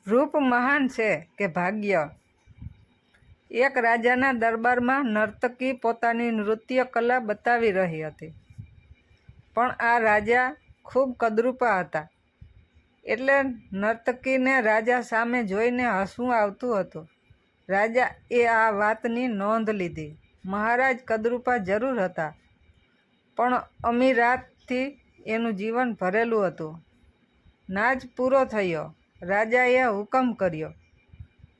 રૂપ મહાન છે કે ભાગ્ય? એક રાજાના દરબારમાં નર્તકી પોતાની નૃત્ય કલા બતાવી રહી હતી, પણ આ રાજા ખૂબ કદરૂપા હતા, એટલે નર્તકીને રાજા સામે જોઈને હસવું આવતું હતું. રાજાએ આ વાતની નોંધ લીધી. મહારાજ કદરૂપા જરૂર હતા, પણ અમીરાતથી એનું જીવન ભરેલું હતું. નાચ પૂરો થયો. રાજાએ હુકમ કર્યો,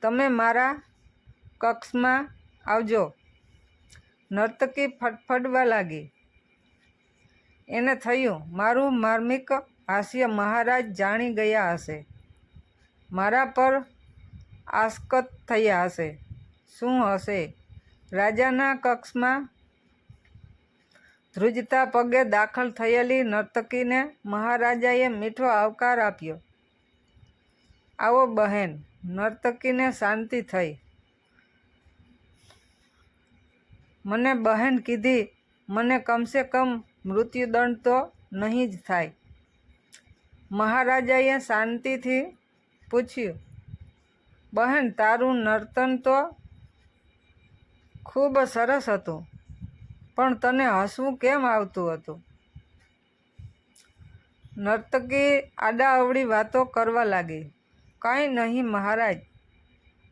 તમે મારા કક્ષમાં આવજો. નર્તકી ફડફડવા લાગી. એને થયું, મારું માર્મિક હાસ્ય મહારાજ જાણી ગયા હશે, મારા પર આસક્ત થયા હશે. શું હશે? રાજાના કક્ષમાં ધ્રુજતા પગે દાખલ થયેલી નર્તકીને મહારાજાએ મીઠો આવકાર આપ્યો. આવો બહેન. નર્તકીને શાંતિ થઈ. મને બહેન કીધી, મને કમસે કમ મૃત્યુદંડ તો નહીં જ થાય. મહારાજાએ શાંતિથી પૂછ્યું, બહેન તારું નર્તન તો ખૂબ સરસ હતું, પણ તને હસવું કેમ આવતું હતું? નર્તકી આડાઅવળી વાતો કરવા લાગી. કંઈ નહીં મહારાજ,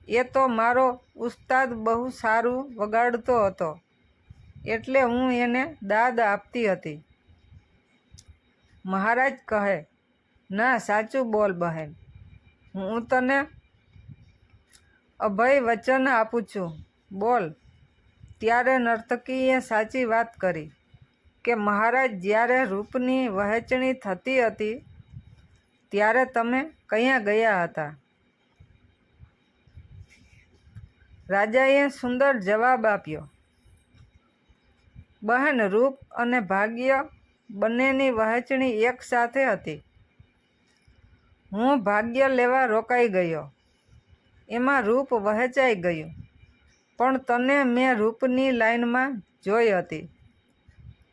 એ તો મારો ઉસ્તાદ બહુ સારું વગાડતો હતો, એટલે હું એને દાદ આપતી હતી. મહારાજ કહે, ના સાચું બોલ બહેન, હું તને અભય વચન આપું છું, બોલ. ત્યારે નર્તકીએ સાચી વાત કરી કે મહારાજ જ્યારે રૂપની વહેંચણી થતી હતી ત્યારે તમે ક્યાં ગયા હતા? રાજાએ સુંદર જવાબ આપ્યો, બહેન રૂપ અને ભાગ્ય બંનેની વહેંચણી એક સાથે હતી. હું ભાગ્ય લેવા રોકાઈ ગયો, એમાં રૂપ વહેંચાઈ ગયું, પણ તને મેં રૂપની લાઈનમાં જોઈ હતી.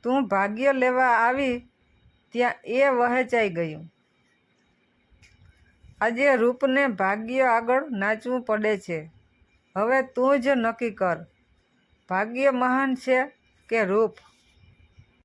તું ભાગ્ય લેવા આવી ત્યાં એ વહેંચાઈ ગયું. આજે રૂપને ભાગ્ય આગળ નાચવું પડે છે. હવે તું જ નક્કી કર, ભાગ્ય મહાન છે કે રૂપ?